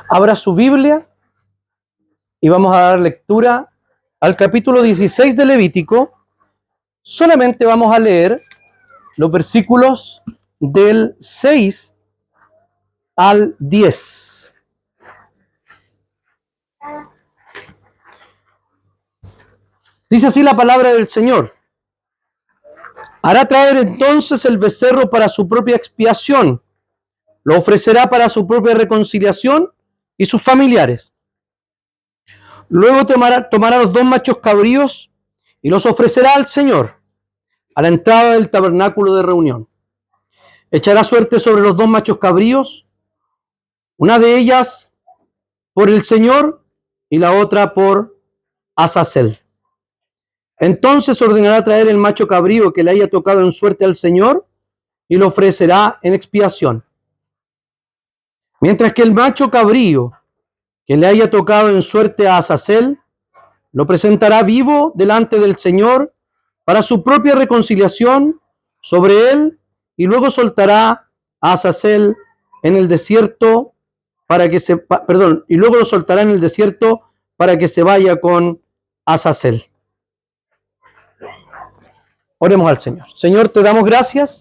Abra su Biblia y vamos a dar lectura al capítulo 16 de Levítico. Solamente vamos a leer los versículos del 6 al 10. Dice así la palabra del Señor. Hará traer entonces el becerro para su propia expiación, lo ofrecerá para su propia reconciliación y sus familiares. Luego tomará los 2 machos cabríos y los ofrecerá al Señor a la entrada del tabernáculo de reunión. Echará suerte sobre los 2 machos cabríos, una de ellas por el Señor y la otra por Azazel. Entonces ordenará traer el macho cabrío que le haya tocado en suerte al Señor y lo ofrecerá en expiación. Mientras que el macho cabrío que le haya tocado en suerte a Azazel, lo presentará vivo delante del Señor para su propia reconciliación sobre él, y luego soltará a Azazel en el desierto y luego lo soltará en el desierto para que se vaya con Azazel. Oremos al Señor. Señor, te damos gracias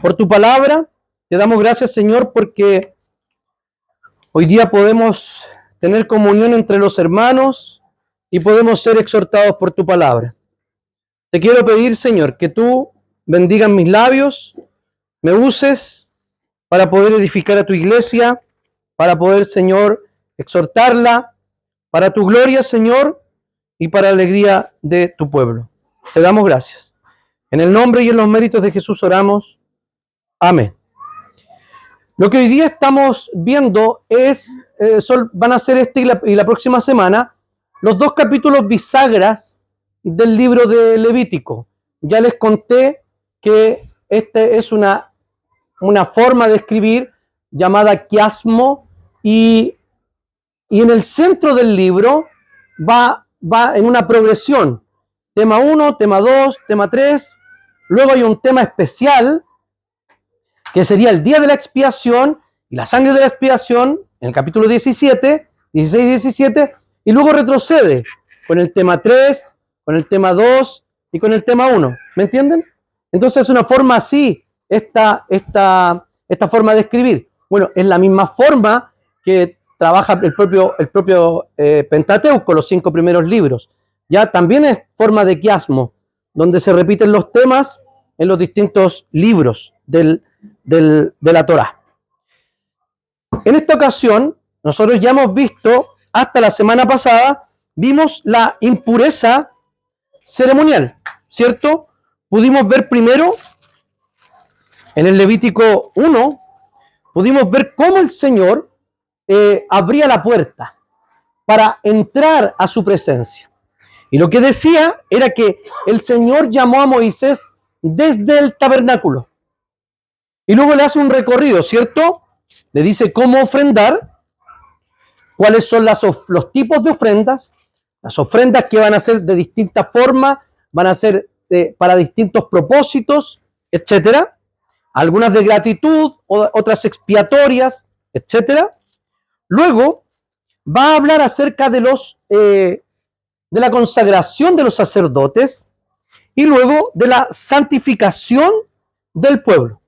por tu palabra. Te damos gracias, Señor, porque hoy día podemos tener comunión entre los hermanos y podemos ser exhortados por tu palabra. Te quiero pedir, Señor, que tú bendigas mis labios, me uses para poder edificar a tu iglesia, para poder, Señor, exhortarla, para tu gloria, Señor, y para la alegría de tu pueblo. Te damos gracias. En el nombre y en los méritos de Jesús oramos. Amén. Lo que hoy día estamos viendo van a ser y la próxima semana los 2 capítulos bisagras del libro de Levítico. Ya les conté que este es una forma de escribir llamada quiasmo, y en el centro del libro va en una progresión. Tema 1, tema 2, tema 3, luego hay un tema especial que sería el día de la expiación y la sangre de la expiación en el capítulo 17, 16 y 17, y luego retrocede con el tema 3, con el tema 2 y con el tema 1. ¿Me entienden? Entonces es una forma así, esta forma de escribir. Bueno, es la misma forma que trabaja el propio Pentateuco, los 5 primeros libros. Ya también es forma de quiasmo, donde se repiten los temas en los distintos libros de la Torá. En esta ocasión, nosotros ya hemos visto, hasta la semana pasada, vimos la impureza ceremonial, ¿cierto? Pudimos ver primero, en el Levítico 1, pudimos ver cómo el Señor abría la puerta para entrar a su presencia. Y lo que decía era que el Señor llamó a Moisés desde el tabernáculo. Y luego le hace un recorrido, ¿cierto? Le dice cómo ofrendar, cuáles son los tipos de ofrendas, las ofrendas que van a ser de distintas formas, van a ser para distintos propósitos, etcétera. Algunas de gratitud, otras expiatorias, etcétera. Luego va a hablar acerca de la consagración de los sacerdotes y luego de la santificación del pueblo.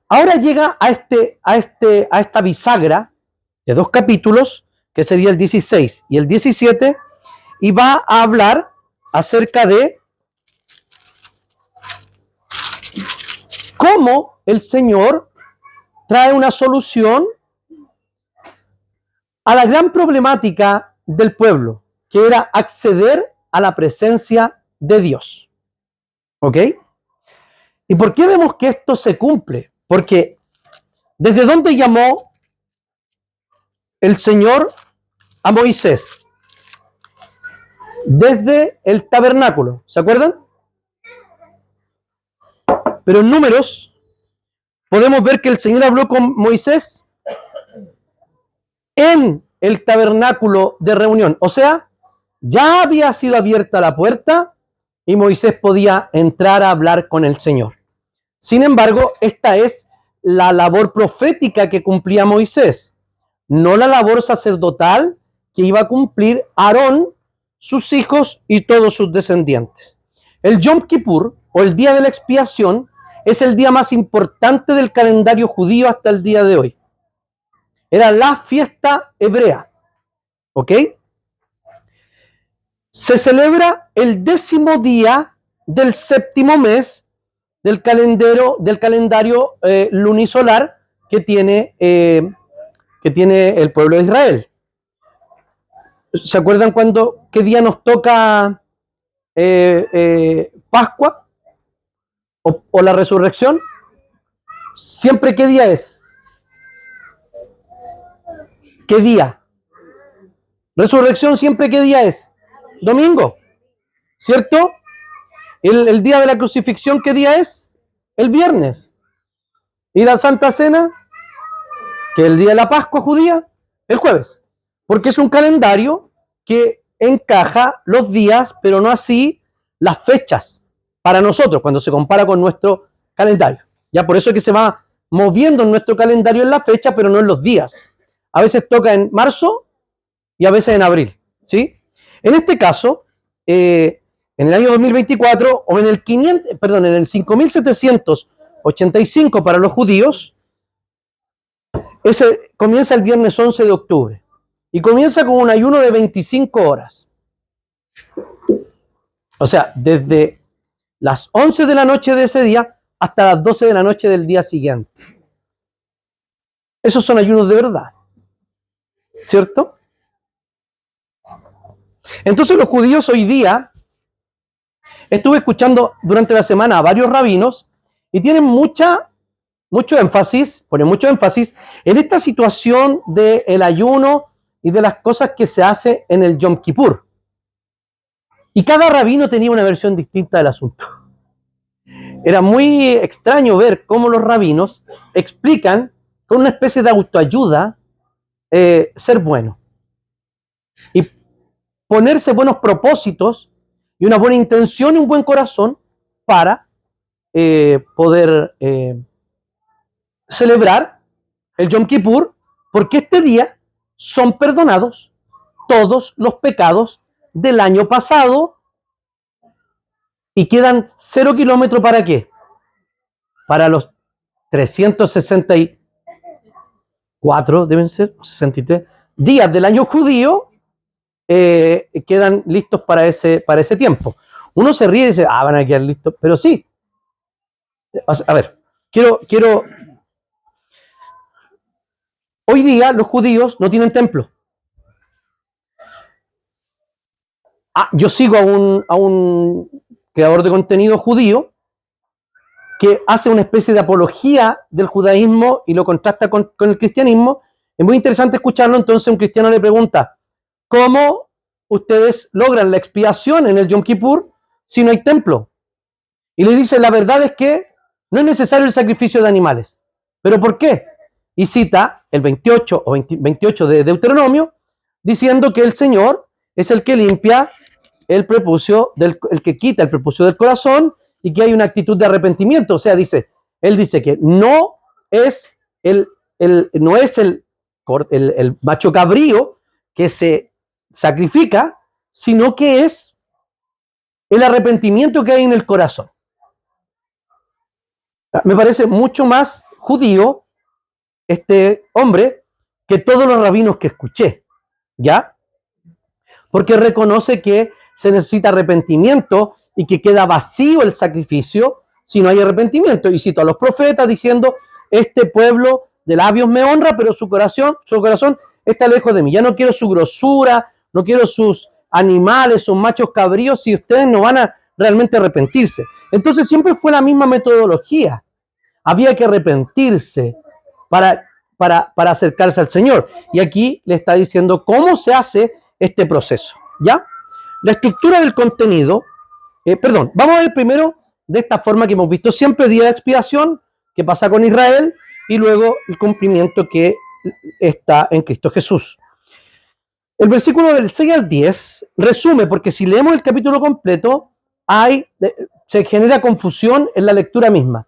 Ahora llega a esta bisagra de 2 capítulos, que sería el 16 y el 17, y va a hablar acerca de cómo el Señor trae una solución a la gran problemática del pueblo, que era acceder a la presencia de Dios. ¿Ok? ¿Y por qué vemos que esto se cumple? Porque ¿desde dónde llamó el Señor a Moisés? Desde el tabernáculo, ¿se acuerdan? Pero en Números podemos ver que el Señor habló con Moisés en el tabernáculo de reunión. O sea, ya había sido abierta la puerta y Moisés podía entrar a hablar con el Señor. Sin embargo, esta es la labor profética que cumplía Moisés. no la labor sacerdotal que iba a cumplir Aarón, sus hijos y todos sus descendientes. El Yom Kippur, o el día de la expiación, es el día más importante del calendario judío hasta el día de hoy. Era la fiesta hebrea, ¿ok? Se celebra el 10º día del 7º mes del calendario lunisolar que tiene el pueblo de Israel. ¿Se acuerdan qué día nos toca Pascua o la resurrección? ¿Siempre qué día es? ¿Qué día? Resurrección siempre qué día es? Domingo, ¿cierto? El día de la crucifixión, ¿qué día es? El viernes. ¿Y la Santa Cena? Que el día de la Pascua judía, el jueves. Porque es un calendario que encaja los días, pero no así las fechas para nosotros, cuando se compara con nuestro calendario. Ya por eso es que se va moviendo en nuestro calendario en la fecha, pero no en los días. A veces toca en marzo y a veces en abril, ¿sí? En este caso, en el año 2024, o en el 5785 para los judíos, comienza el viernes 11 de octubre y comienza con un ayuno de 25 horas. O sea, desde las 11 de la noche de ese día hasta las 12 de la noche del día siguiente. Esos son ayunos de verdad, ¿cierto? Entonces los judíos hoy día, estuve escuchando durante la semana a varios rabinos y tienen ponen mucho énfasis en esta situación del ayuno y de las cosas que se hace en el Yom Kippur. Y cada rabino tenía una versión distinta del asunto. Era muy extraño ver cómo los rabinos explican con una especie de autoayuda ser bueno y ponerse buenos propósitos y una buena intención y un buen corazón para poder celebrar el Yom Kippur, porque este día son perdonados todos los pecados del año pasado y quedan 0 kilómetros ¿para qué? Para los 364, deben ser, 63 días del año judío, quedan listos para ese tiempo. Uno se ríe y dice, van a quedar listos, pero sí. A ver, quiero. Hoy día los judíos no tienen templo. Yo sigo a un creador de contenido judío que hace una especie de apología del judaísmo y lo contrasta con el cristianismo. Es muy interesante escucharlo. Entonces un cristiano le pregunta, ¿cómo ustedes logran la expiación en el Yom Kippur si no hay templo? Y le dice, la verdad es que no es necesario el sacrificio de animales. ¿Pero por qué? Y cita el 28 o 28 de Deuteronomio, diciendo que el Señor es el que limpia el prepucio, el que quita el prepucio del corazón y que hay una actitud de arrepentimiento. O sea, él dice que no es el macho cabrío que se sacrifica, sino que es el arrepentimiento que hay en el corazón. Me parece mucho más judío este hombre que todos los rabinos que escuché, ¿ya? Porque reconoce que se necesita arrepentimiento y que queda vacío el sacrificio si no hay arrepentimiento. Y cito a los profetas diciendo, este pueblo de labios me honra, pero su corazón está lejos de mí. Ya no quiero su grosura, no quiero sus animales, sus machos cabríos, si ustedes no van a realmente arrepentirse. Entonces siempre fue la misma metodología. Había que arrepentirse para acercarse al Señor. Y aquí le está diciendo cómo se hace este proceso, ¿ya? La estructura del contenido, vamos a ver primero de esta forma que hemos visto siempre, día de expiación, que pasa con Israel, y luego el cumplimiento que está en Cristo Jesús. El versículo del 6 al 10 resume, porque si leemos el capítulo completo, se genera confusión en la lectura misma.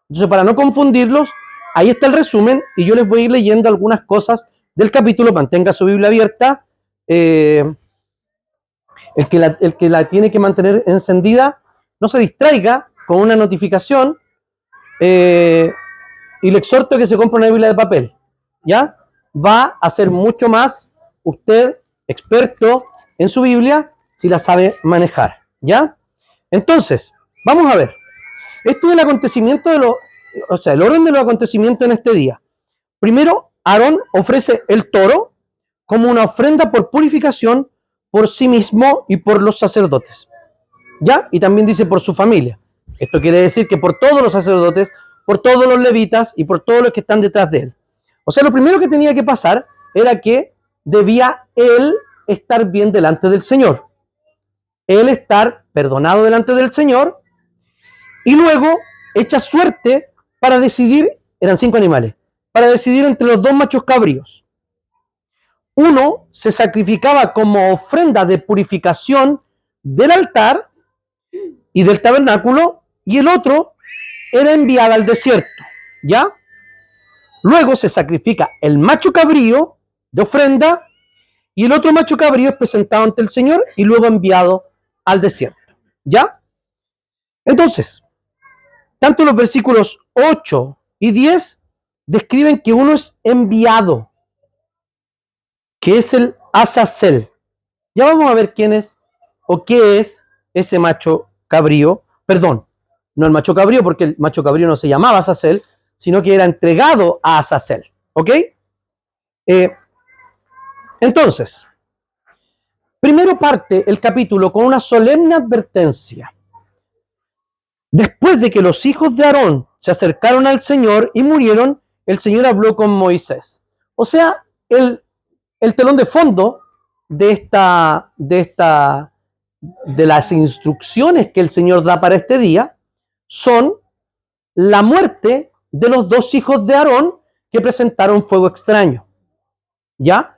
Entonces, para no confundirlos, ahí está el resumen, y yo les voy a ir leyendo algunas cosas del capítulo, mantenga su Biblia abierta. El que la tiene que mantener encendida, no se distraiga con una notificación, y le exhorto a que se compre una Biblia de papel, ¿ya? Va a ser mucho más usted experto en su Biblia si la sabe manejar, ¿ya? Entonces, vamos a ver. Este es el acontecimiento el orden de los acontecimientos en este día. Primero, Aarón ofrece el toro como una ofrenda por purificación por sí mismo y por los sacerdotes, ¿ya? Y también dice por su familia. Esto quiere decir que por todos los sacerdotes, por todos los levitas y por todos los que están detrás de él. O sea, lo primero que tenía que pasar era que debía él estar bien delante del Señor. Él estar perdonado delante del Señor, y luego echa suerte para decidir, eran 5 animales, para decidir entre los 2 machos cabríos. Uno se sacrificaba como ofrenda de purificación del altar y del tabernáculo, y el otro era enviado al desierto, ¿ya? Luego se sacrifica el macho cabrío de ofrenda, y el otro macho cabrío es presentado ante el Señor y luego enviado al desierto, ¿ya? Entonces, tanto los versículos 8 y 10 describen que uno es enviado, que es el Azazel. Ya vamos a ver quién es o qué es ese macho cabrío. Perdón, no el macho cabrío, porque el macho cabrío no se llamaba Azazel, sino que era entregado a Azazel. ¿Ok? Entonces, primero parte el capítulo con una solemne advertencia. Después de que los hijos de Aarón se acercaron al Señor y murieron, el Señor habló con Moisés. O sea, el telón de fondo de las instrucciones que el Señor da para este día son la muerte de los 2 hijos de Aarón que presentaron fuego extraño. ¿Ya?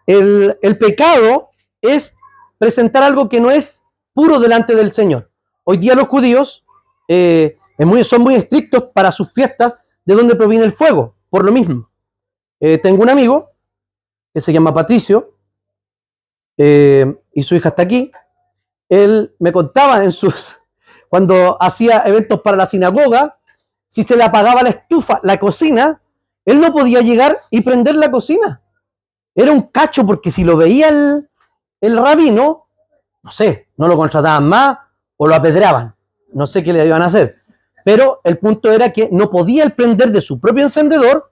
El pecado es presentar algo que no es puro delante del Señor. Hoy día los judíos son muy estrictos para sus fiestas de donde proviene el fuego, por lo mismo. Tengo un amigo que se llama Patricio, y su hija está aquí. Él me contaba cuando hacía eventos para la sinagoga, si se le apagaba la estufa, la cocina, él no podía llegar y prender la cocina. Era un cacho, porque si lo veía el rabino, no sé, no lo contrataban más o lo apedreaban. No sé qué le iban a hacer. Pero el punto era que no podía él prender de su propio encendedor.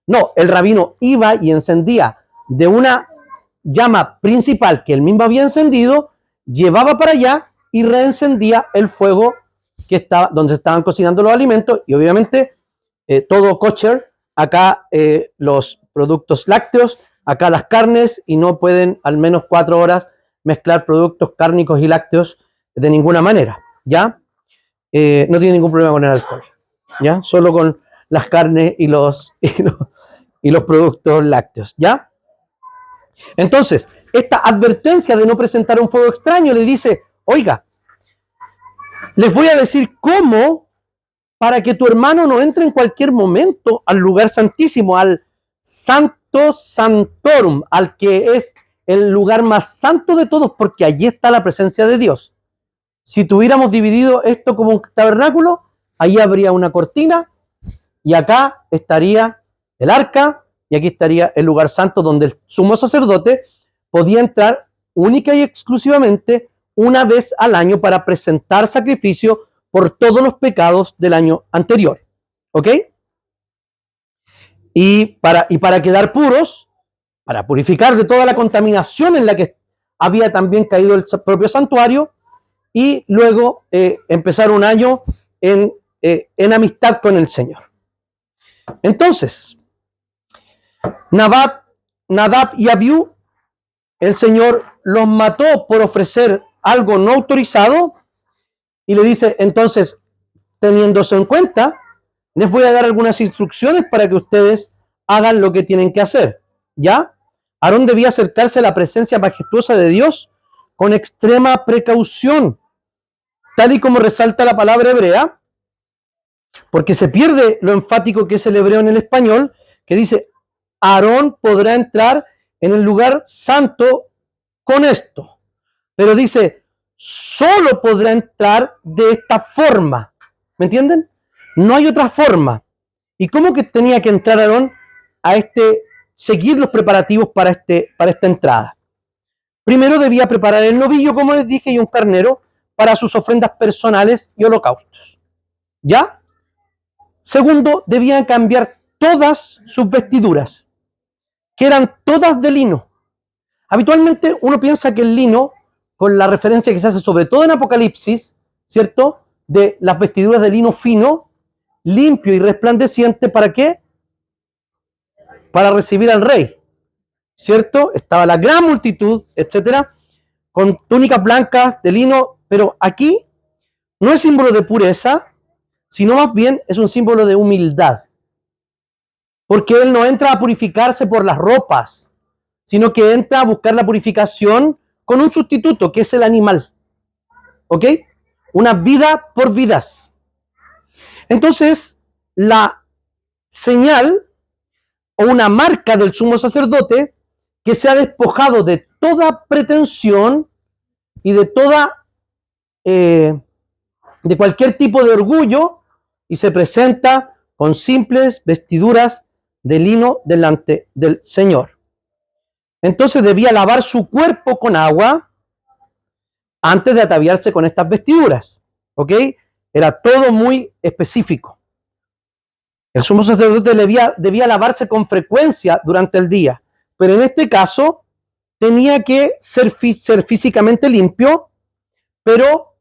No, el rabino iba y encendía de una llama principal que él mismo había encendido, llevaba para allá y reencendía el fuego donde se estaban cocinando los alimentos, y obviamente todo kosher, acá los productos lácteos, acá las carnes, y no pueden al menos 4 horas mezclar productos cárnicos y lácteos de ninguna manera, ¿ya? No tiene ningún problema con el alcohol, ¿ya? Solo con las carnes y los productos lácteos, ¿ya? Entonces, esta advertencia de no presentar un fuego extraño le dice, oiga, les voy a decir cómo, para que tu hermano no entre en cualquier momento al lugar santísimo, al Santo Santorum, al que es el lugar más santo de todos, porque allí está la presencia de Dios. Si tuviéramos dividido esto como un tabernáculo, allí habría una cortina, y acá estaría el arca, y aquí estaría el lugar santo donde el sumo sacerdote podía entrar única y exclusivamente una vez al año para presentar sacrificio por todos los pecados del año anterior. ¿Ok? Y para quedar puros, para purificar de toda la contaminación en la que había también caído el propio santuario, y luego empezar un año en amistad con el Señor. Entonces, Nadab y Abiú, el Señor los mató por ofrecer algo no autorizado, y le dice, entonces, teniendo eso en cuenta, les voy a dar algunas instrucciones para que ustedes hagan lo que tienen que hacer, ¿ya? Aarón debía acercarse a la presencia majestuosa de Dios con extrema precaución, tal y como resalta la palabra hebrea, porque se pierde lo enfático que es el hebreo en el español, que dice, Aarón podrá entrar en el lugar santo con esto. Pero dice, solo podrá entrar de esta forma. ¿Me entienden? No hay otra forma. ¿Y cómo que tenía que entrar Aarón a seguir los preparativos para esta entrada? Primero debía preparar el novillo, como les dije, y un carnero para sus ofrendas personales y holocaustos. ¿Ya? Segundo, debían cambiar todas sus vestiduras, que eran todas de lino. Habitualmente uno piensa que el lino, con la referencia que se hace sobre todo en Apocalipsis, ¿cierto? De las vestiduras de lino fino, limpio y resplandeciente, ¿para qué? Para recibir al rey, ¿cierto? Estaba la gran multitud, etcétera, con túnicas blancas de lino, pero aquí no es símbolo de pureza, sino más bien es un símbolo de humildad. Porque él no entra a purificarse por las ropas, sino que entra a buscar la purificación con un sustituto, que es el animal. ¿Ok? Una vida por vidas. Entonces, la señal o una marca del sumo sacerdote que se ha despojado de toda pretensión y de cualquier tipo de orgullo y se presenta con simples vestiduras de lino delante del Señor. Entonces debía lavar su cuerpo con agua antes de ataviarse con estas vestiduras. ¿Ok? Era todo muy específico. El sumo sacerdote debía lavarse con frecuencia durante el día, pero en este caso tenía que ser físicamente limpio, pero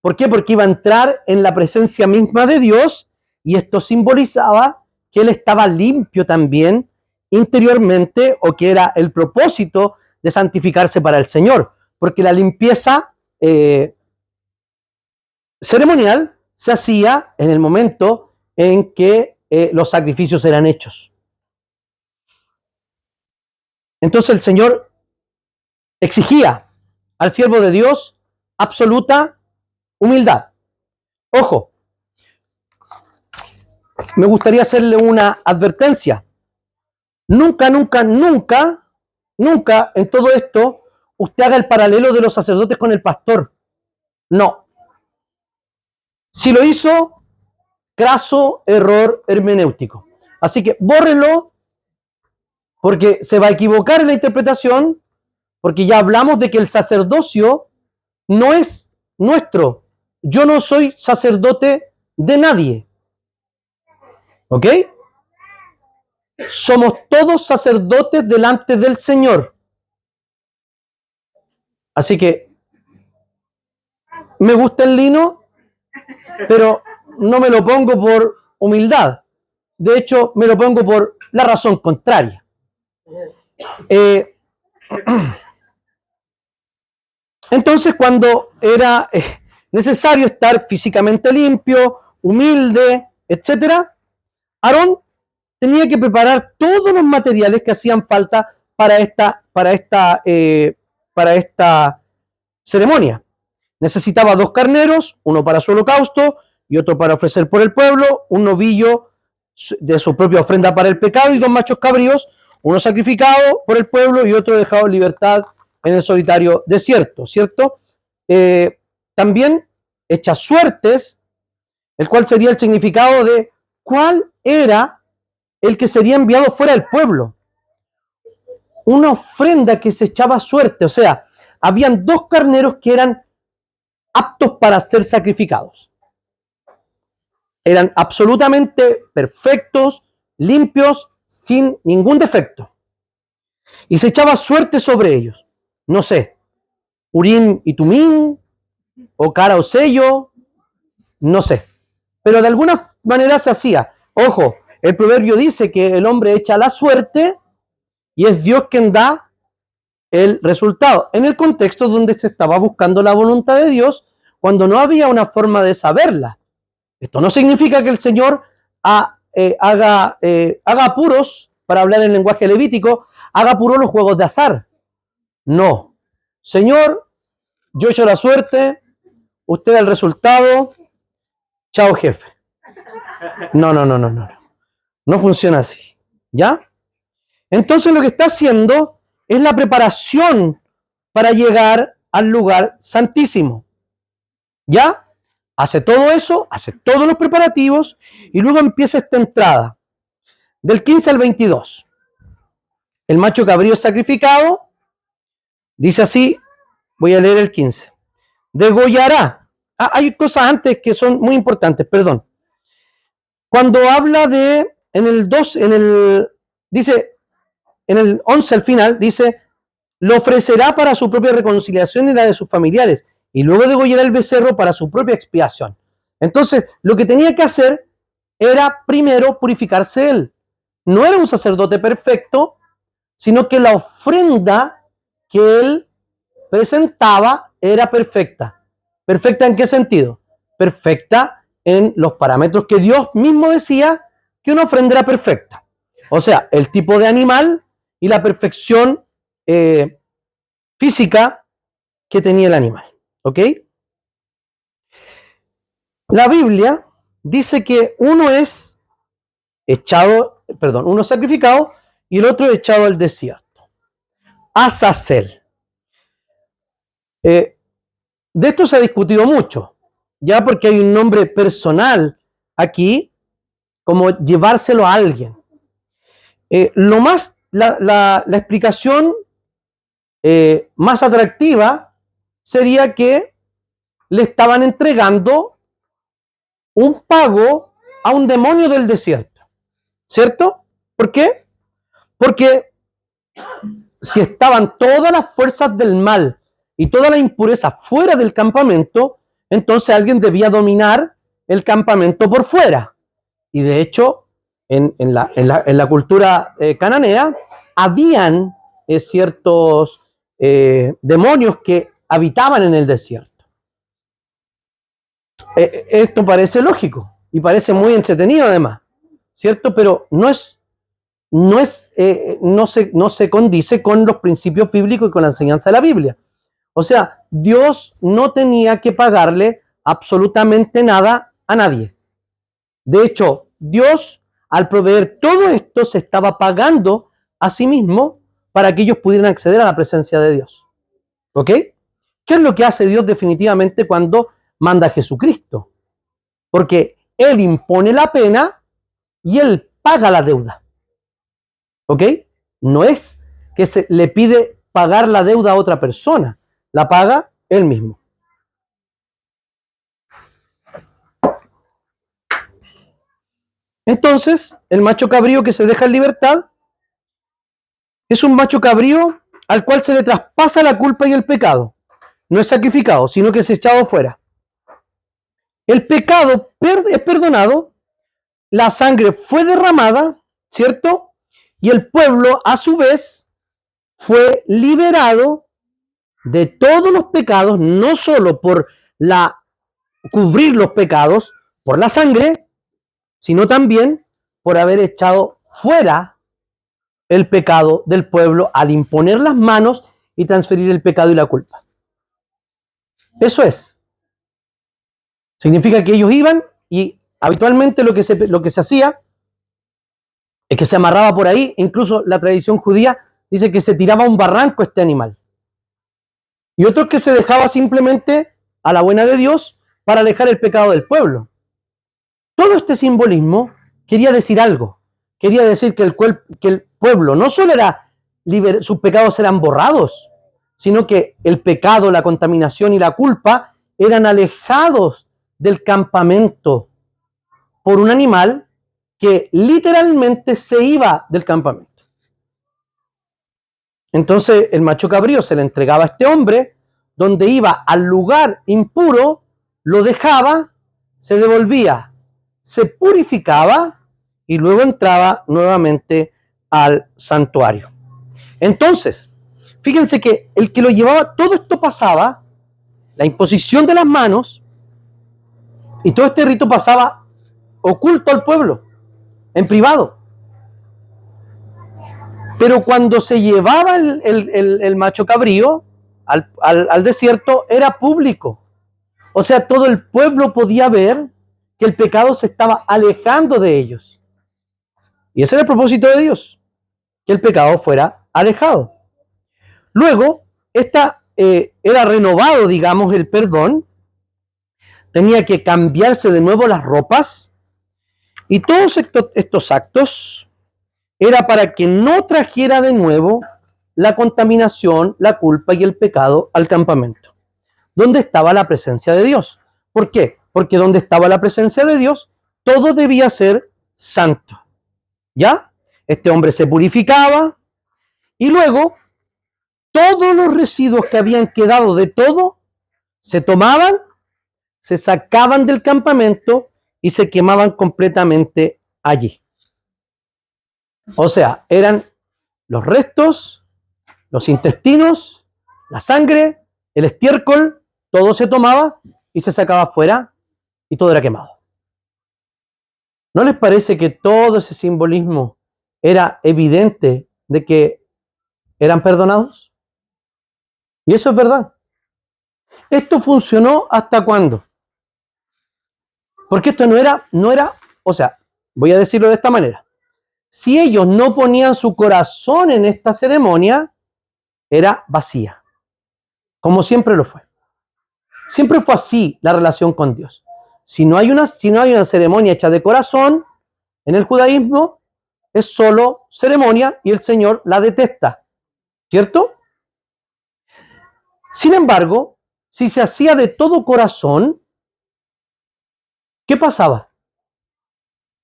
¿por qué? Porque iba a entrar en la presencia misma de Dios y esto simbolizaba que él estaba limpio también interiormente, o que era el propósito de santificarse para el Señor, porque la limpieza ceremonial se hacía en el momento en que los sacrificios eran hechos. Entonces el Señor exigía al siervo de Dios absoluta humildad. Ojo, me gustaría hacerle una advertencia. Nunca, nunca, nunca, nunca en todo esto usted haga el paralelo de los sacerdotes con el pastor. No. Si lo hizo, craso error hermenéutico. Así que bórrelo, porque se va a equivocar en la interpretación, porque ya hablamos de que el sacerdocio no es nuestro. Yo no soy sacerdote de nadie. ¿Ok? Somos todos sacerdotes delante del Señor. Así que me gusta el lino, pero no me lo pongo por humildad. De hecho, me lo pongo por la razón contraria. Entonces, cuando era necesario estar físicamente limpio, humilde, etcétera, Aarón tenía que preparar todos los materiales que hacían falta para esta ceremonia. Necesitaba 2 carneros, uno para su holocausto y otro para ofrecer por el pueblo, un novillo de su propia ofrenda para el pecado y 2 machos cabríos, uno sacrificado por el pueblo y otro dejado en libertad en el solitario desierto, ¿cierto? También hechas suertes, el cual sería el significado de cuál era el que sería enviado fuera del pueblo. Una ofrenda que se echaba suerte, o sea, habían 2 carneros que eran aptos para ser sacrificados. Eran absolutamente perfectos, limpios, sin ningún defecto. Y se echaba suerte sobre ellos. No sé, Urim y Tumín, o cara o sello, no sé. Pero de alguna manera se hacía. Ojo, el proverbio dice que el hombre echa la suerte y es Dios quien da el resultado. En el contexto donde se estaba buscando la voluntad de Dios, cuando no había una forma de saberla. Esto no significa que el Señor haga puros, para hablar en lenguaje levítico, haga puros los juegos de azar. No. Señor, yo echo la suerte, usted el resultado, chao jefe. No. No funciona así. ¿Ya? Entonces lo que está haciendo es la preparación para llegar al lugar santísimo. ¿Ya? Hace todo eso, hace todos los preparativos y luego empieza esta entrada. Del 15 al 22. El macho cabrío sacrificado, dice así, voy a leer el 15. Degollará. Hay cosas antes que son muy importantes, perdón. Cuando habla de, en el 2, dice, en el 11 al final, dice, lo ofrecerá para su propia reconciliación y la de sus familiares, y luego degollará el becerro para su propia expiación. Entonces, lo que tenía que hacer era primero purificarse él. No era un sacerdote perfecto, sino que la ofrenda que él presentaba era perfecta. ¿Perfecta en qué sentido? Perfecta en los parámetros que Dios mismo decía que una ofrenda era perfecta. O sea, el tipo de animal y la perfección física que tenía el animal. ¿Ok? La Biblia dice que uno es sacrificado y el otro echado al desierto. Azazel. De esto se ha discutido mucho, ya porque hay un nombre personal aquí, como llevárselo a alguien. La explicación más atractiva sería que le estaban entregando un pago a un demonio del desierto, ¿cierto? ¿Por qué? Porque si estaban todas las fuerzas del mal y toda la impureza fuera del campamento, entonces alguien debía dominar el campamento por fuera. Y de hecho, en la cultura cananea, habían ciertos demonios que habitaban en el desierto. Esto parece lógico y parece muy entretenido además, ¿cierto? Pero no se condice con los principios bíblicos y con la enseñanza de la Biblia. O sea, Dios no tenía que pagarle absolutamente nada a nadie. De hecho, Dios, al proveer todo esto, se estaba pagando a sí mismo para que ellos pudieran acceder a la presencia de Dios. ¿Ok? ¿Qué es lo que hace Dios definitivamente cuando manda a Jesucristo? Porque Él impone la pena y Él paga la deuda. ¿Ok? No es que se le pide pagar la deuda a otra persona, la paga Él mismo. Entonces, el macho cabrío que se deja en libertad es un macho cabrío al cual se le traspasa la culpa y el pecado. No es sacrificado, sino que es echado fuera. El pecado es perdonado, la sangre fue derramada, ¿cierto? Y el pueblo, a su vez, fue liberado de todos los pecados, no solo por cubrir los pecados por la sangre, sino también por haber echado fuera el pecado del pueblo al imponer las manos y transferir el pecado y la culpa. Eso es. Significa que ellos iban y habitualmente lo que se hacía es que se amarraba por ahí, incluso la tradición judía dice que se tiraba a un barranco este animal. Y otros que se dejaba simplemente a la buena de Dios para alejar el pecado del pueblo. Todo este simbolismo quería decir algo. Quería decir que el pueblo no solo era sus pecados eran borrados, sino que el pecado, la contaminación y la culpa eran alejados del campamento por un animal que literalmente se iba del campamento. Entonces el macho cabrío se le entregaba a este hombre, donde iba al lugar impuro, lo dejaba, se devolvía, se purificaba y luego entraba nuevamente al santuario. Entonces, fíjense que el que lo llevaba, todo esto pasaba, la imposición de las manos, y todo este rito pasaba oculto al pueblo, en privado. Pero cuando se llevaba el macho cabrío al desierto, era público. O sea, todo el pueblo podía ver que el pecado se estaba alejando de ellos. Y ese era el propósito de Dios. que el pecado fuera alejado. Luego, era renovado, digamos, el perdón, tenía que cambiarse de nuevo las ropas, y todos estos actos era para que no trajera de nuevo la contaminación, la culpa y el pecado al campamento, donde estaba la presencia de Dios. ¿Por qué? Porque donde estaba la presencia de Dios, todo debía ser santo. ¿Ya? Este hombre se purificaba y luego todos los residuos que habían quedado de todo se tomaban, se sacaban del campamento y se quemaban completamente allí. O sea, eran los restos, los intestinos, la sangre, el estiércol, todo se tomaba y se sacaba afuera y todo era quemado. ¿No les parece que todo ese simbolismo era evidente de que eran perdonados? Y eso es verdad. ¿Esto funcionó hasta cuándo? Porque esto no era, o sea, voy a decirlo de esta manera. Si ellos no ponían su corazón en esta ceremonia, era vacía, como siempre lo fue. Siempre fue así la relación con Dios. Si no hay una ceremonia hecha de corazón, en el judaísmo es solo ceremonia y el Señor la detesta, ¿cierto? Sin embargo, si se hacía de todo corazón, ¿qué pasaba?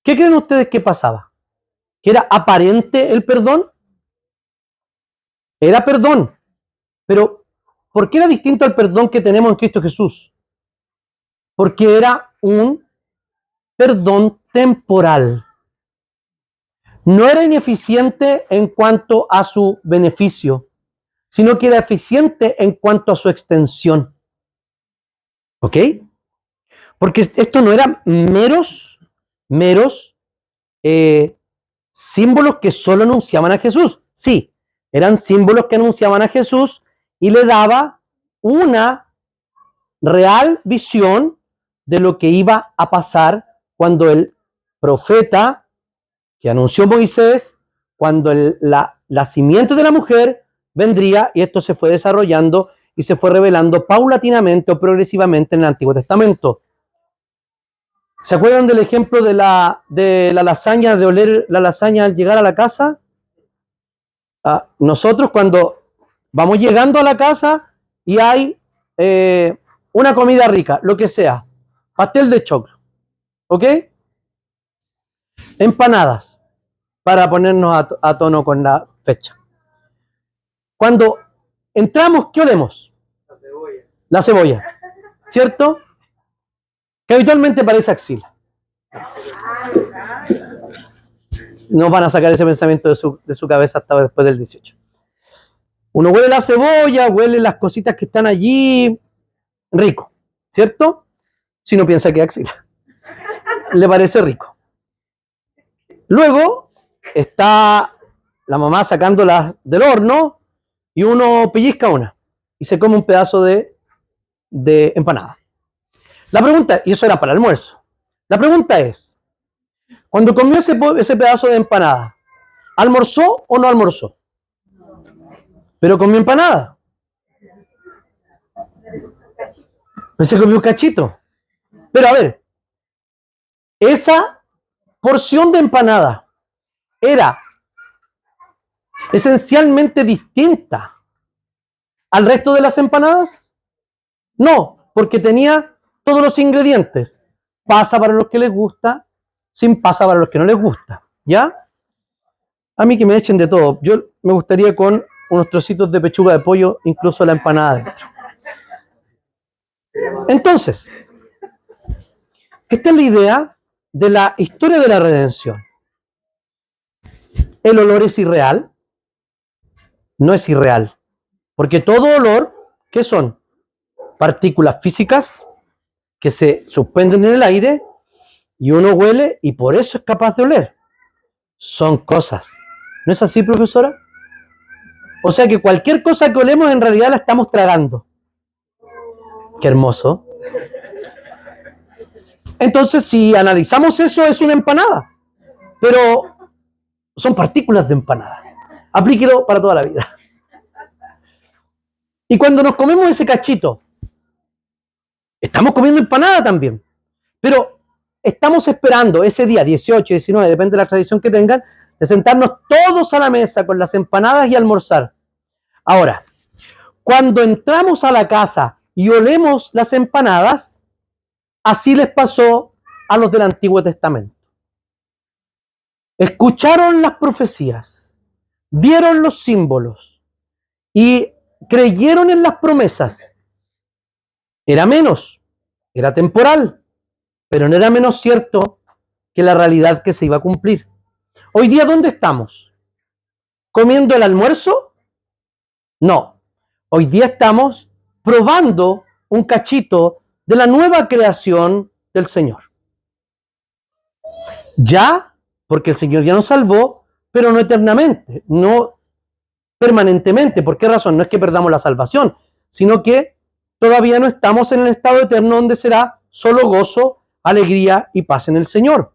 ¿Qué creen ustedes que pasaba? ¿Que era aparente el perdón? Era perdón, pero ¿por qué era distinto al perdón que tenemos en Cristo Jesús? Porque era un perdón temporal. No era ineficiente en cuanto a su beneficio, sino que era eficiente en cuanto a su extensión. ¿Ok? Porque esto no eran meros símbolos que solo anunciaban a Jesús. Sí, eran símbolos que anunciaban a Jesús y le daba una real visión de lo que iba a pasar cuando el profeta que anunció Moisés, cuando la simiente de la mujer vendría, y esto se fue desarrollando y se fue revelando paulatinamente o progresivamente en el Antiguo Testamento. ¿Se acuerdan del ejemplo de la lasaña, de oler la lasaña al llegar a la casa? Nosotros cuando vamos llegando a la casa y hay una comida rica, lo que sea, pastel de choclo, ¿ok? Empanadas, para ponernos a tono con la fecha. Cuando entramos, ¿qué olemos? La cebolla, ¿cierto? Que habitualmente parece axila. No van a sacar ese pensamiento de su cabeza hasta después del 18. Uno huele la cebolla, huele las cositas que están allí, rico, ¿cierto? Si no piensa que es axila. Le parece rico. Luego está la mamá sacándolas del horno y uno pellizca una y se come un pedazo de empanada. La pregunta, y eso era para el almuerzo, la pregunta es, cuando comió ese pedazo de empanada, ¿almorzó o no almorzó? Pero comió empanada. Pues se comió un cachito. Pero a ver, esa porción de empanada era esencialmente distinta al resto de las empanadas. No, porque tenía todos los ingredientes. Pasa para los que les gusta, sin pasa para los que no les gusta. ¿Ya? A mí que me echen de todo. Yo me gustaría con unos trocitos de pechuga de pollo, incluso la empanada dentro. Entonces, esta es la idea de la historia de la redención. ¿El olor es irreal? No es irreal. Porque todo olor, ¿qué son? Partículas físicas que se suspenden en el aire y uno huele y por eso es capaz de oler. Son cosas. ¿No es así, profesora? O sea que cualquier cosa que olemos en realidad la estamos tragando. Qué hermoso. Entonces, si analizamos eso, es una empanada. Pero son partículas de empanada. Aplíquelo para toda la vida. Y cuando nos comemos ese cachito, estamos comiendo empanada también. Pero estamos esperando ese día, 18, 19, depende de la tradición que tengan, de sentarnos todos a la mesa con las empanadas y almorzar. Ahora, cuando entramos a la casa y olemos las empanadas, así les pasó a los del Antiguo Testamento. Escucharon las profecías, vieron los símbolos y creyeron en las promesas. Era menos, era temporal, pero no era menos cierto que la realidad que se iba a cumplir. Hoy día, ¿dónde estamos? ¿Comiendo el almuerzo? No. Hoy día estamos probando un cachito de la nueva creación del Señor. Ya, porque el Señor ya nos salvó, pero no eternamente, no permanentemente. ¿Por qué razón? No es que perdamos la salvación, sino que todavía no estamos en el estado eterno donde será solo gozo, alegría y paz en el Señor.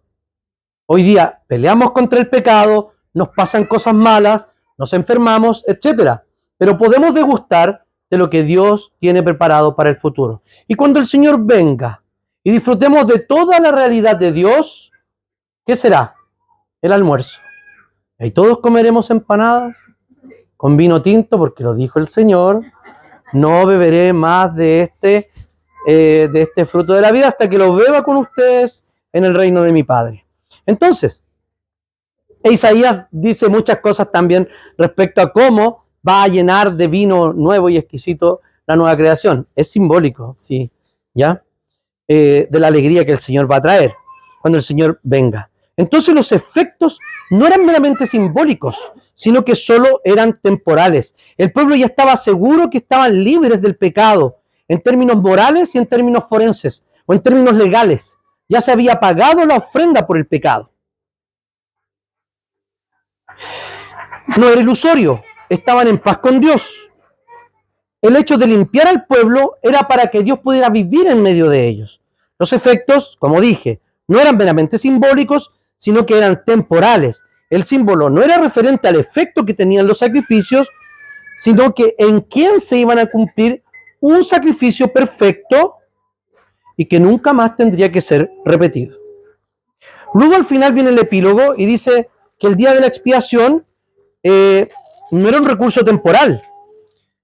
Hoy día peleamos contra el pecado, nos pasan cosas malas, nos enfermamos, etc. Pero podemos degustar de lo que Dios tiene preparado para el futuro. Y cuando el Señor venga y disfrutemos de toda la realidad de Dios, ¿qué será? El almuerzo. Y todos comeremos empanadas con vino tinto, porque lo dijo el Señor, no beberé más de este fruto de la vida hasta que lo beba con ustedes en el reino de mi Padre. Entonces, Isaías dice muchas cosas también respecto a cómo va a llenar de vino nuevo y exquisito la nueva creación. Es simbólico, sí, ¿ya? De la alegría que el Señor va a traer cuando el Señor venga. Entonces los efectos no eran meramente simbólicos, sino que solo eran temporales. El pueblo ya estaba seguro que estaban libres del pecado, en términos morales y en términos forenses, o en términos legales. Ya se había pagado la ofrenda por el pecado. No era ilusorio, estaban en paz con Dios. El hecho de limpiar al pueblo era para que Dios pudiera vivir en medio de ellos. Los efectos, como dije, no eran meramente simbólicos, sino que eran temporales. El símbolo no era referente al efecto que tenían los sacrificios, sino que en quién se iban a cumplir un sacrificio perfecto y que nunca más tendría que ser repetido. Luego al final viene el epílogo y dice que el día de la expiación no era un recurso temporal.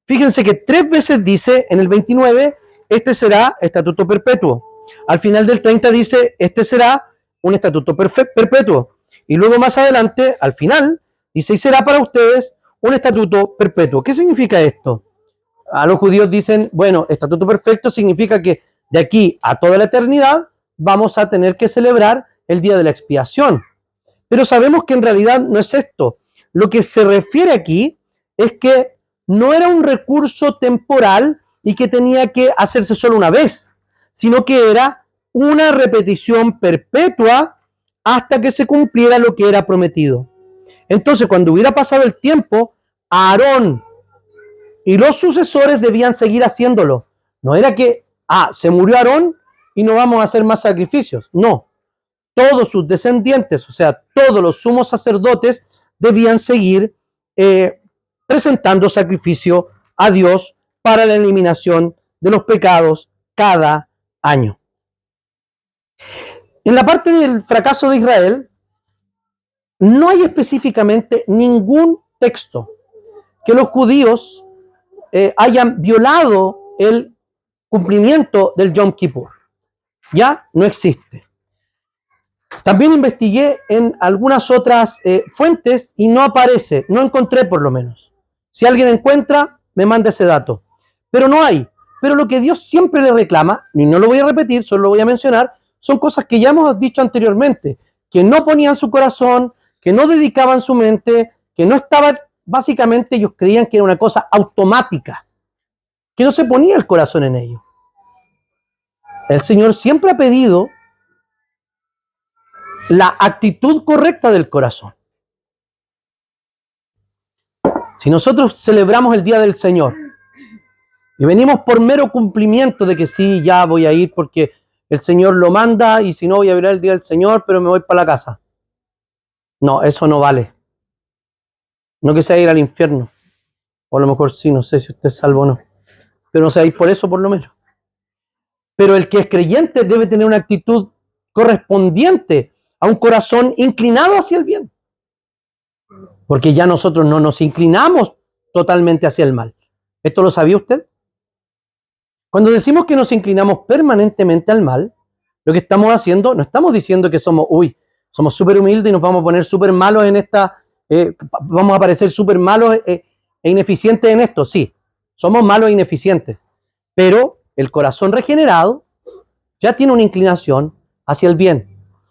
Fíjense que 3 veces dice en el 29, este será estatuto perpetuo. Al final del 30 dice, este será un estatuto perpetuo. Y luego más adelante, al final, dice, y será para ustedes un estatuto perpetuo. ¿Qué significa esto? A los judíos dicen, bueno, estatuto perfecto significa que de aquí a toda la eternidad vamos a tener que celebrar el día de la expiación. Pero sabemos que en realidad no es esto. Lo que se refiere aquí es que no era un recurso temporal y que tenía que hacerse solo una vez, sino que era una repetición perpetua hasta que se cumpliera lo que era prometido. Entonces, cuando hubiera pasado el tiempo, Aarón y los sucesores debían seguir haciéndolo. No era que, se murió Aarón y no vamos a hacer más sacrificios. No. Todos sus descendientes, o sea, todos los sumos sacerdotes debían seguir presentando sacrificio a Dios para la eliminación de los pecados cada año. En la parte del fracaso de Israel, no hay específicamente ningún texto que los judíos hayan violado el cumplimiento del Yom Kippur. Ya no existe. También investigué en algunas otras fuentes y no aparece, no encontré por lo menos. Si alguien encuentra, me manda ese dato. Pero no hay. Pero lo que Dios siempre le reclama, y no lo voy a repetir, solo lo voy a mencionar, son cosas que ya hemos dicho anteriormente, que no ponían su corazón, que no dedicaban su mente, que no estaban, básicamente ellos creían que era una cosa automática, que no se ponía el corazón en ello. El Señor siempre ha pedido la actitud correcta del corazón. Si nosotros celebramos el Día del Señor y venimos por mero cumplimiento de que sí, ya voy a ir porque el Señor lo manda y si no voy a vivir el Día del Señor, pero me voy para la casa. No, eso no vale. No que sea ir al infierno. O a lo mejor sí, no sé si usted es salvo o no. Pero no seáis por eso, por lo menos. Pero el que es creyente debe tener una actitud correspondiente a un corazón inclinado hacia el bien. Porque ya nosotros no nos inclinamos totalmente hacia el mal. ¿Esto lo sabía usted? Cuando decimos que nos inclinamos permanentemente al mal, lo que estamos haciendo, no estamos diciendo que somos súper humildes y nos vamos a poner súper malos en esta, vamos a parecer súper malos e ineficientes en esto. Sí, somos malos e ineficientes, pero el corazón regenerado ya tiene una inclinación hacia el bien.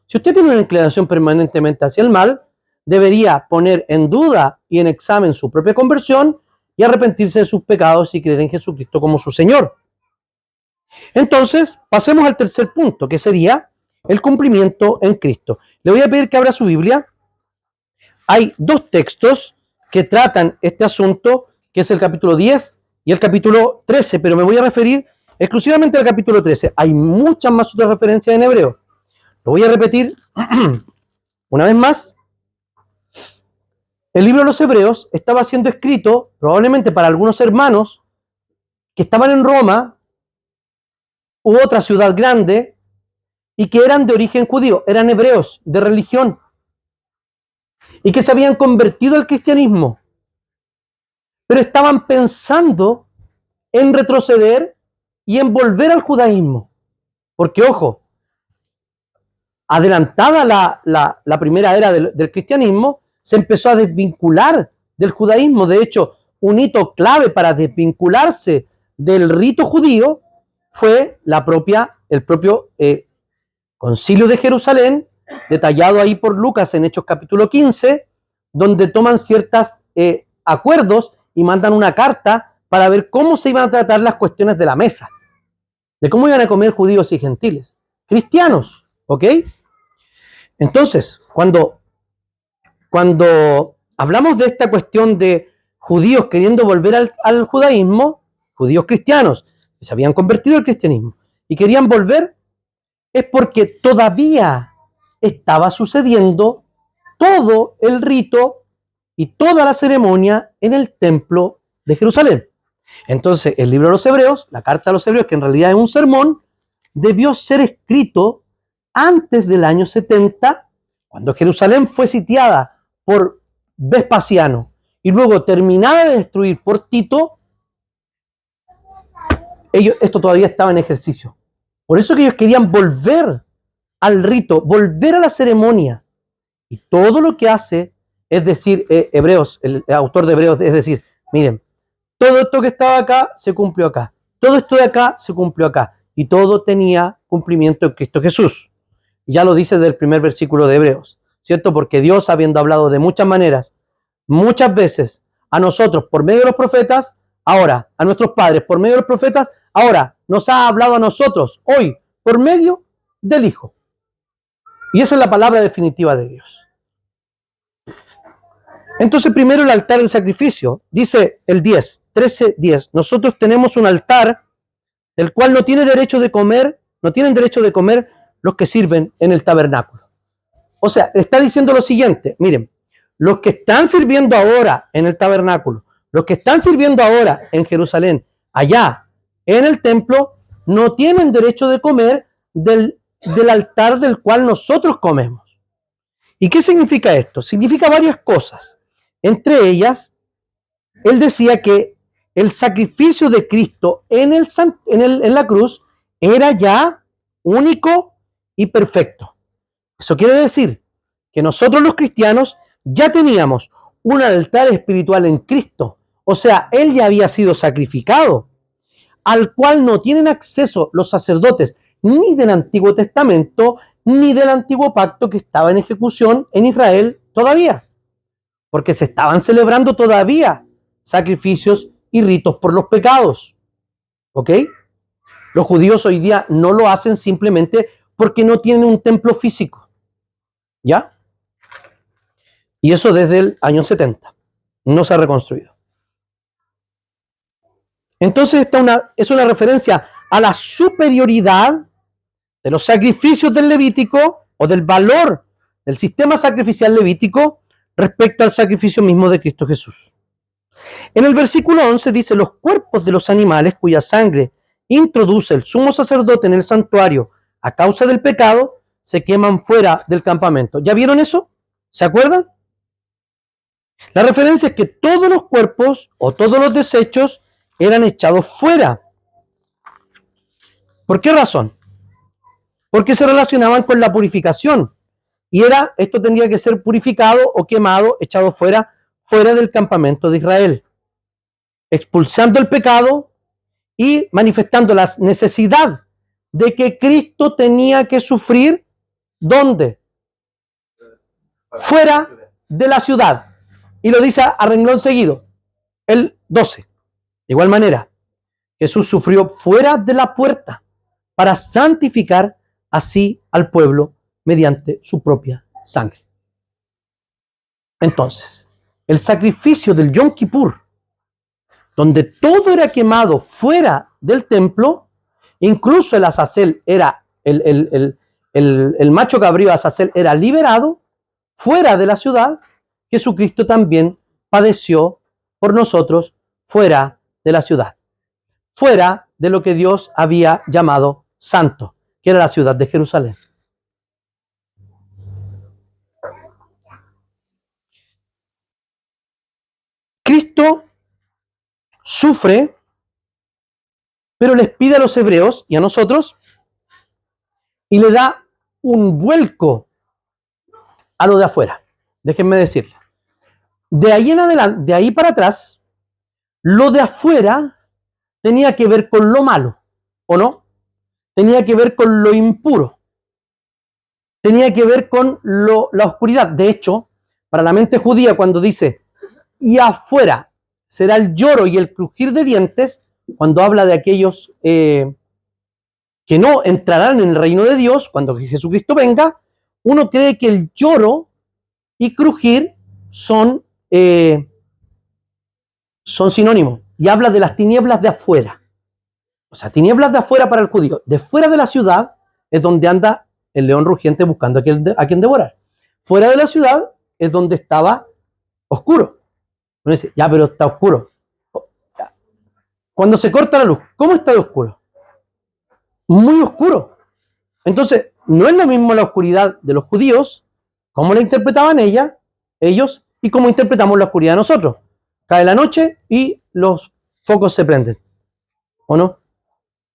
Si usted tiene una inclinación permanentemente hacia el mal, debería poner en duda y en examen su propia conversión y arrepentirse de sus pecados y creer en Jesucristo como su Señor. Entonces, pasemos al tercer punto, que sería el cumplimiento en Cristo. Le voy a pedir que abra su Biblia. Hay dos textos que tratan este asunto, que es el capítulo 10 y el capítulo 13, pero me voy a referir exclusivamente al capítulo 13. Hay muchas más otras referencias en hebreo. Lo voy a repetir una vez más. El libro de los Hebreos estaba siendo escrito probablemente para algunos hermanos que estaban en Roma u otra ciudad grande y que eran de origen judío, eran hebreos de religión y que se habían convertido al cristianismo, pero estaban pensando en retroceder y en volver al judaísmo. Porque, ojo, adelantada la primera era del cristianismo, se empezó a desvincular del judaísmo. De hecho, un hito clave para desvincularse del rito judío fue el propio Concilio de Jerusalén, detallado ahí por Lucas en Hechos capítulo 15, donde toman ciertos acuerdos y mandan una carta para ver cómo se iban a tratar las cuestiones de la mesa, de cómo iban a comer judíos y gentiles, cristianos, ¿ok? Entonces, cuando hablamos de esta cuestión de judíos queriendo volver al judaísmo, judíos cristianos que se habían convertido al cristianismo y querían volver, es porque todavía estaba sucediendo todo el rito y toda la ceremonia en el templo de Jerusalén. Entonces, el libro de los Hebreos, la carta a los Hebreos, que en realidad es un sermón, debió ser escrito antes del año 70, cuando Jerusalén fue sitiada por Vespasiano y luego terminada de destruir por Tito. Esto todavía estaba en ejercicio. Por eso que ellos querían volver al rito, volver a la ceremonia. Y todo lo que hace es decir, Hebreos, el autor de Hebreos, es decir, miren, todo esto que estaba acá se cumplió acá. Todo esto de acá se cumplió acá. Y todo tenía cumplimiento en Cristo Jesús. Ya lo dice del primer versículo de Hebreos, ¿cierto? Porque Dios, habiendo hablado de muchas maneras, muchas veces, a nosotros por medio de los profetas, ahora, a nuestros padres por medio de los profetas, ahora nos ha hablado a nosotros, hoy, por medio del Hijo. Y esa es la palabra definitiva de Dios. Entonces, primero el altar de sacrificio. Dice el 13:10. Nosotros tenemos un altar del cual no tienen derecho de comer los que sirven en el tabernáculo. O sea, está diciendo lo siguiente, miren, los que están sirviendo ahora en el tabernáculo, los que están sirviendo ahora en Jerusalén, allá en el templo, no tienen derecho de comer del altar del cual nosotros comemos. ¿Y qué significa esto? Significa varias cosas. Entre ellas, él decía que el sacrificio de Cristo en la cruz era ya único y perfecto. Eso quiere decir que nosotros los cristianos ya teníamos un altar espiritual en Cristo. O sea, Él ya había sido sacrificado, al cual no tienen acceso los sacerdotes ni del Antiguo Testamento ni del Antiguo Pacto que estaba en ejecución en Israel todavía. Porque se estaban celebrando todavía sacrificios y ritos por los pecados. ¿Ok? Los judíos hoy día no lo hacen simplemente porque no tienen un templo físico. ¿Ya? Y eso desde el año 70. No se ha reconstruido. Entonces es una referencia a la superioridad de los sacrificios del Levítico o del valor del sistema sacrificial levítico, respecto al sacrificio mismo de Cristo Jesús. En el versículo 11 dice, los cuerpos de los animales cuya sangre introduce el sumo sacerdote en el santuario a causa del pecado, se queman fuera del campamento. ¿Ya vieron eso? ¿Se acuerdan? La referencia es que todos los cuerpos o todos los desechos eran echados fuera. ¿Por qué razón? Porque se relacionaban con la purificación. Y esto tendría que ser purificado o quemado, echado fuera del campamento de Israel, expulsando el pecado y manifestando la necesidad de que Cristo tenía que sufrir, ¿dónde? Fuera de la ciudad. Y lo dice a renglón seguido, el 12. De igual manera, Jesús sufrió fuera de la puerta para santificar así al pueblo mediante su propia sangre. Entonces, el sacrificio del Yom Kippur, donde todo era quemado fuera del templo, incluso el Azazel era, el macho cabrío Azazel era liberado fuera de la ciudad. Jesucristo también padeció por nosotros fuera de la ciudad, fuera de lo que Dios había llamado santo, que era la ciudad de Jerusalén. Cristo sufre, pero les pide a los hebreos y a nosotros, y le da un vuelco a lo de afuera. Déjenme decirle. De ahí en adelante, de ahí para atrás, lo de afuera tenía que ver con lo malo, ¿o no? Tenía que ver con lo impuro. Tenía que ver con la oscuridad. De hecho, para la mente judía, cuando dice, y afuera será el lloro y el crujir de dientes, cuando habla de aquellos que no entrarán en el reino de Dios, cuando Jesucristo venga, uno cree que el lloro y crujir son sinónimos, y habla de las tinieblas de afuera. O sea, tinieblas de afuera para el judío. De fuera de la ciudad es donde anda el león rugiente buscando a quien devorar. Fuera de la ciudad es donde estaba oscuro. Uno dice, ya, pero está oscuro. Cuando se corta la luz, ¿cómo está de oscuro? Muy oscuro. Entonces, no es lo mismo la oscuridad de los judíos, como la interpretaban ellos, y cómo interpretamos la oscuridad nosotros. Cae la noche y los focos se prenden. ¿O no?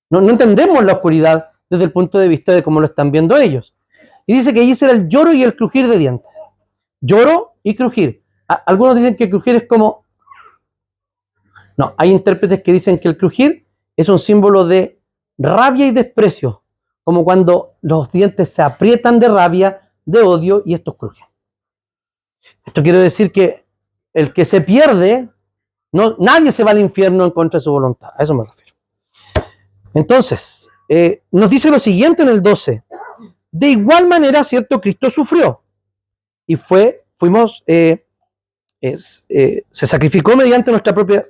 No entendemos la oscuridad desde el punto de vista de cómo lo están viendo ellos. Y dice que allí será el lloro y el crujir de dientes. Lloro y crujir. Algunos dicen que crujir es como... No, hay intérpretes que dicen que el crujir es un símbolo de rabia y desprecio, como cuando los dientes se aprietan de rabia, de odio, y estos crujen. Esto quiere decir que el que se pierde, nadie se va al infierno en contra de su voluntad. A eso me refiero. Entonces, nos dice lo siguiente en el 12. De igual manera, cierto, Cristo sufrió y se sacrificó mediante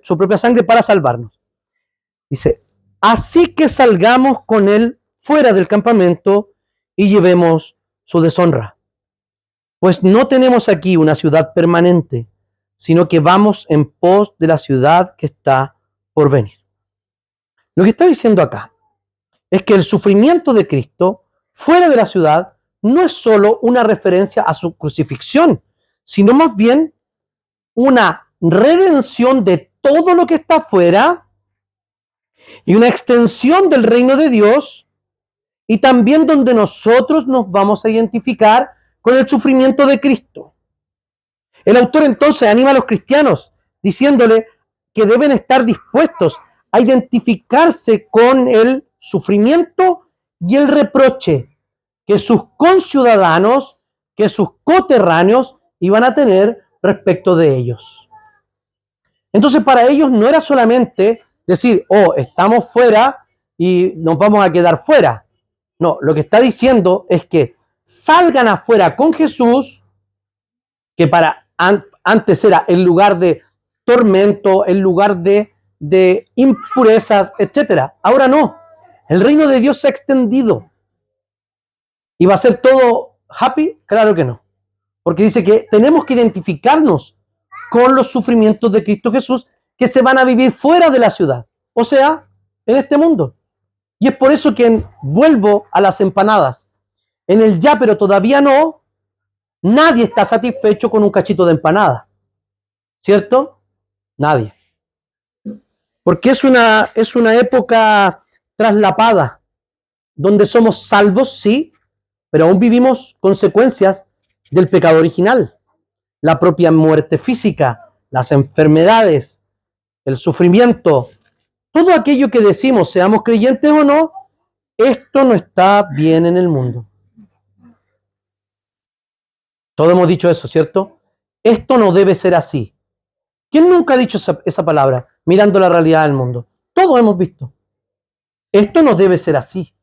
su propia sangre para salvarnos. Dice, así que salgamos con él fuera del campamento y llevemos su deshonra. Pues no tenemos aquí una ciudad permanente, sino que vamos en pos de la ciudad que está por venir. Lo que está diciendo acá es que el sufrimiento de Cristo fuera de la ciudad no es solo una referencia a su crucifixión, sino más bien una redención de todo lo que está afuera y una extensión del reino de Dios, y también donde nosotros nos vamos a identificar con el sufrimiento de Cristo. El autor entonces anima a los cristianos diciéndole que deben estar dispuestos a identificarse con el sufrimiento y el reproche que sus conciudadanos, que sus coterráneos iban a tener respecto de ellos. Entonces, para ellos no era solamente decir, oh, estamos fuera y nos vamos a quedar fuera. No, lo que está diciendo es que salgan afuera con Jesús, que antes era el lugar de tormento, el lugar de impurezas, etc. Ahora no. El reino de Dios se ha extendido. ¿Y va a ser todo happy? Claro que no. Porque dice que tenemos que identificarnos con los sufrimientos de Cristo Jesús que se van a vivir fuera de la ciudad, o sea, en este mundo. Y es por eso que vuelvo a las empanadas. En el ya, pero todavía no, nadie está satisfecho con un cachito de empanada, ¿cierto? Nadie. Porque es una época traslapada, donde somos salvos, sí, pero aún vivimos consecuencias del pecado original. La propia muerte física, las enfermedades, el sufrimiento, todo aquello que decimos, seamos creyentes o no, esto no está bien en el mundo. Todos hemos dicho eso, ¿cierto? Esto no debe ser así. ¿Quién nunca ha dicho esa palabra mirando la realidad del mundo? Todos hemos visto. Esto no debe ser así.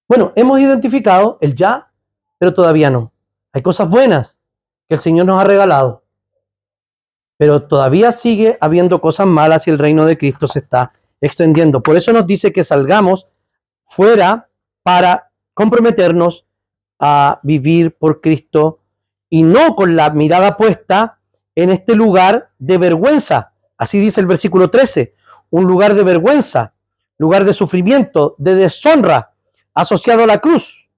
Bueno, hemos identificado el ya, pero todavía no. Hay cosas buenas que el Señor nos ha regalado, pero todavía sigue habiendo cosas malas y el reino de Cristo se está extendiendo. Por eso nos dice que salgamos fuera para comprometernos a vivir por Cristo y no con la mirada puesta en este lugar de vergüenza. Así dice el versículo 13, un lugar de vergüenza, lugar de sufrimiento, de deshonra, asociado a la cruz.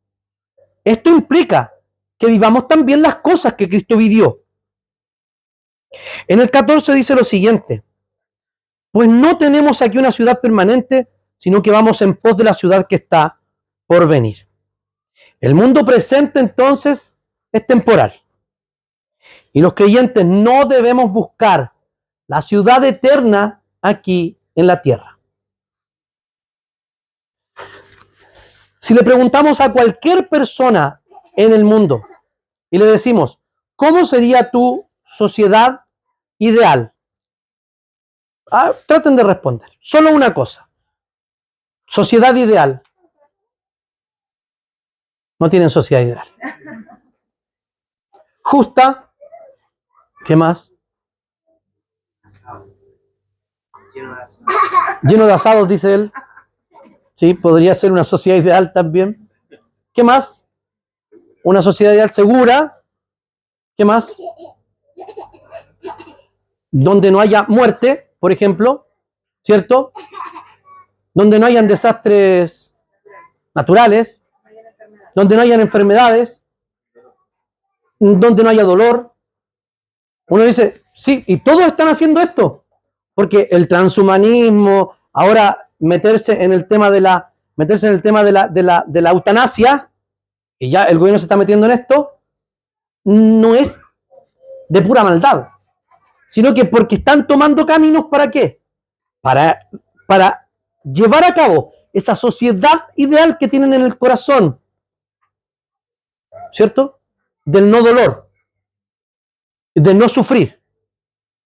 Esto implica que vivamos también las cosas que Cristo vivió. En el 14 dice lo siguiente, pues no tenemos aquí una ciudad permanente, sino que vamos en pos de la ciudad que está por venir. El mundo presente entonces es temporal. Y los creyentes no debemos buscar la ciudad eterna aquí en la tierra. Si le preguntamos a cualquier persona en el mundo y le decimos, ¿cómo sería tu sociedad ideal? Traten de responder. Solo una cosa. Sociedad ideal. No tienen sociedad ideal. Justa. ¿Qué más? Lleno de asados, dice él. Sí, podría ser una sociedad ideal también. ¿Qué más? Una sociedad ideal segura. ¿Qué más? Donde no haya muerte, por ejemplo, ¿cierto? Donde no hayan desastres naturales, donde no hayan enfermedades, donde no haya dolor. Uno dice, sí, y todos están haciendo esto, porque el transhumanismo, ahora meterse en el tema de la eutanasia, y ya el gobierno se está metiendo en esto, no es de pura maldad, sino que porque están tomando caminos, ¿para qué? Para llevar a cabo esa sociedad ideal que tienen en el corazón, ¿cierto? Del no dolor, del no sufrir,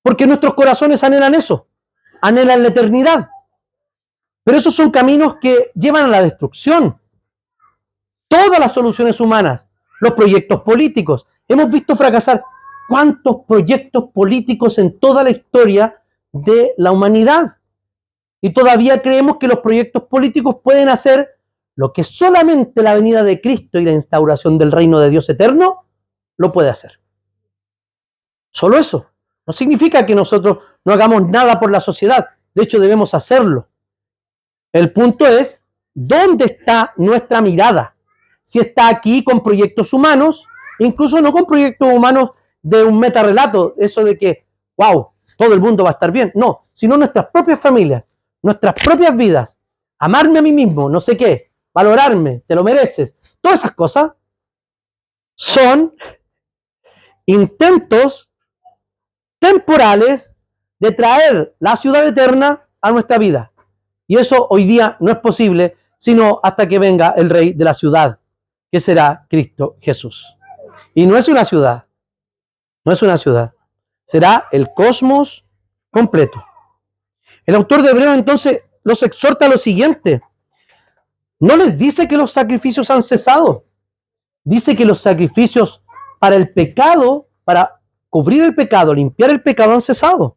porque nuestros corazones anhelan eso, anhelan la eternidad, pero esos son caminos que llevan a la destrucción. Todas las soluciones humanas, los proyectos políticos, hemos visto fracasar cuántos proyectos políticos en toda la historia de la humanidad. Y todavía creemos que los proyectos políticos pueden hacer lo que solamente la venida de Cristo y la instauración del reino de Dios eterno lo puede hacer. Solo eso. No significa que nosotros no hagamos nada por la sociedad. De hecho, debemos hacerlo. El punto es, ¿dónde está nuestra mirada? Si está aquí con proyectos humanos, incluso no con proyectos humanos de un metarrelato, eso de que, wow, todo el mundo va a estar bien. No, sino nuestras propias familias, nuestras propias vidas, amarme a mí mismo, no sé qué, valorarme, te lo mereces. Todas esas cosas son intentos temporales de traer la ciudad eterna a nuestra vida. Y eso hoy día no es posible, sino hasta que venga el Rey de la ciudad, que será Cristo Jesús. Y no es una ciudad, no es una ciudad, será el cosmos completo. El autor de Hebreos entonces los exhorta a lo siguiente. No les dice que los sacrificios han cesado. Dice que los sacrificios para el pecado, para cubrir el pecado, limpiar el pecado, han cesado.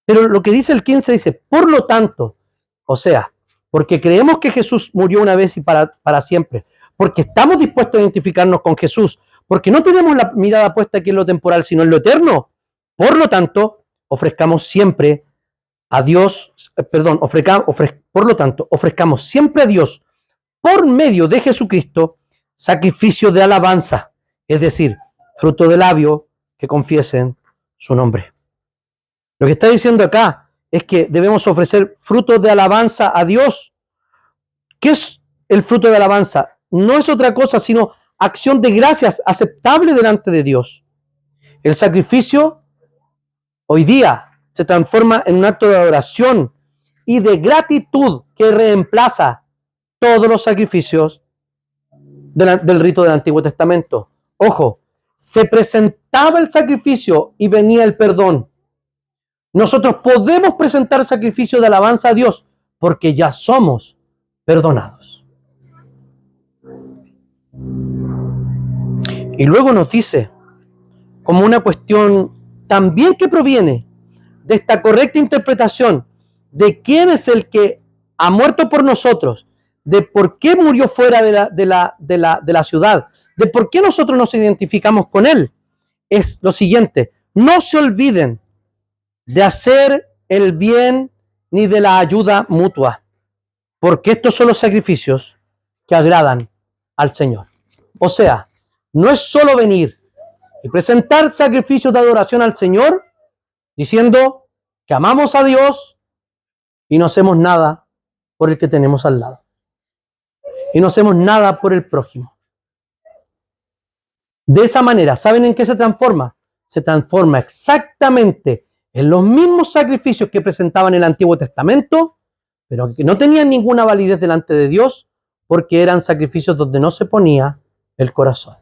Pero lo que dice el 15 dice, por lo tanto, o sea, porque creemos que Jesús murió una vez y para siempre, porque estamos dispuestos a identificarnos con Jesús, porque no tenemos la mirada puesta aquí en lo temporal, sino en lo eterno. Por lo tanto, ofrezcamos siempre a Dios, ofrezcamos siempre a Dios, por medio de Jesucristo, sacrificio de alabanza, es decir, fruto de labio que confiesen su nombre. Lo que está diciendo acá es que debemos ofrecer frutos de alabanza a Dios. ¿Qué es el fruto de alabanza? No es otra cosa sino acción de gracias aceptable delante de Dios. El sacrificio hoy día se transforma en un acto de adoración y de gratitud que reemplaza todos los sacrificios del rito del Antiguo Testamento. Ojo, se presentaba el sacrificio y venía el perdón. Nosotros podemos presentar sacrificio de alabanza a Dios porque ya somos perdonados. Y luego nos dice, como una cuestión también que proviene de esta correcta interpretación de quién es el que ha muerto por nosotros, de por qué murió fuera de la ciudad, de por qué nosotros nos identificamos con él, es lo siguiente: no se olviden de hacer el bien ni de la ayuda mutua, porque estos son los sacrificios que agradan al Señor. O sea, no es solo venir y presentar sacrificios de adoración al Señor diciendo que amamos a Dios y no hacemos nada por el que tenemos al lado. Y no hacemos nada por el prójimo. De esa manera, ¿saben en qué se transforma? Se transforma exactamente en los mismos sacrificios que presentaban en el Antiguo Testamento, pero que no tenían ninguna validez delante de Dios, porque eran sacrificios donde no se ponía el corazón.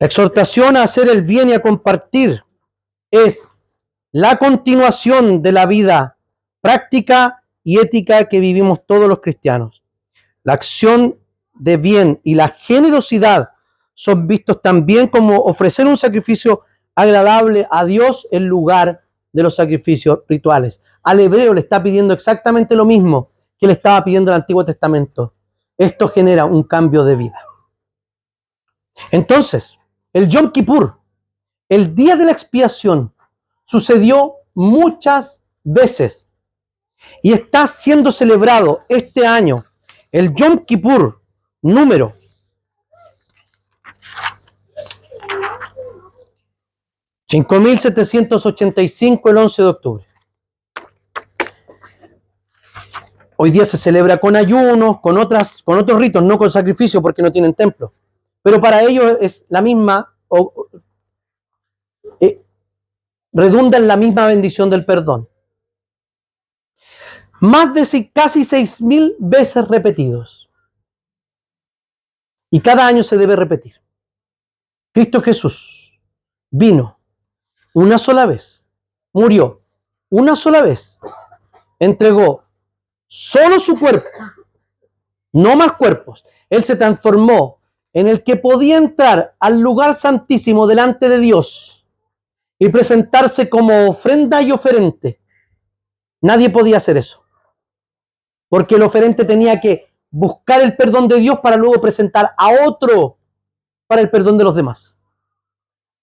La exhortación a hacer el bien y a compartir es la continuación de la vida práctica y ética que vivimos todos los cristianos. La acción de bien y la generosidad son vistos también como ofrecer un sacrificio agradable a Dios en lugar de los sacrificios rituales. Al hebreo le está pidiendo exactamente lo mismo que le estaba pidiendo el Antiguo Testamento. Esto genera un cambio de vida. Entonces, el Yom Kippur, el día de la expiación, sucedió muchas veces y está siendo celebrado este año el Yom Kippur número 5785, el 11 de octubre. Hoy día se celebra con ayunos, con otros ritos, no con sacrificio porque no tienen templo. Pero para ellos es la misma, redunda en la misma bendición del perdón. Más de casi 6.000 veces repetidos. Y cada año se debe repetir. Cristo Jesús vino una sola vez, murió una sola vez, entregó solo su cuerpo, no más cuerpos. Él se transformó en el que podía entrar al lugar santísimo delante de Dios y presentarse como ofrenda y oferente. Nadie podía hacer eso, porque el oferente tenía que buscar el perdón de Dios para luego presentar a otro para el perdón de los demás.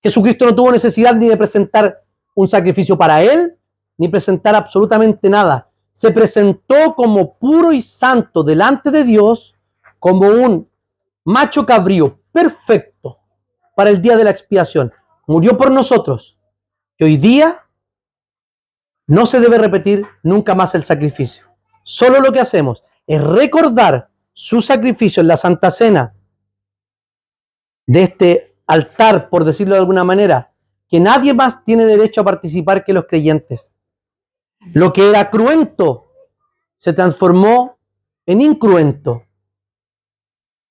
Jesucristo no tuvo necesidad ni de presentar un sacrificio para él, ni presentar absolutamente nada. Se presentó como puro y santo delante de Dios, como un macho cabrío perfecto para el día de la expiación. Murió por nosotros. Y hoy día no se debe repetir nunca más el sacrificio. Solo lo que hacemos es recordar su sacrificio en la Santa Cena de este altar, por decirlo de alguna manera, que nadie más tiene derecho a participar que los creyentes. Lo que era cruento se transformó en incruento.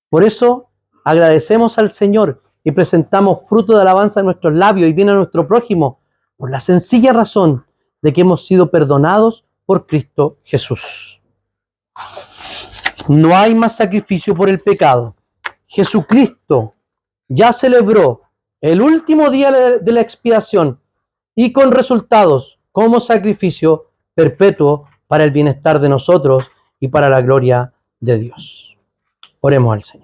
Por eso agradecemos al Señor y presentamos fruto de alabanza en nuestros labios y bien a nuestro prójimo, por la sencilla razón de que hemos sido perdonados por Cristo Jesús. No hay más sacrificio por el pecado. Jesucristo ya celebró el último día de la expiación y con resultados como sacrificio perpetuo para el bienestar de nosotros y para la gloria de Dios. Oremos al Señor.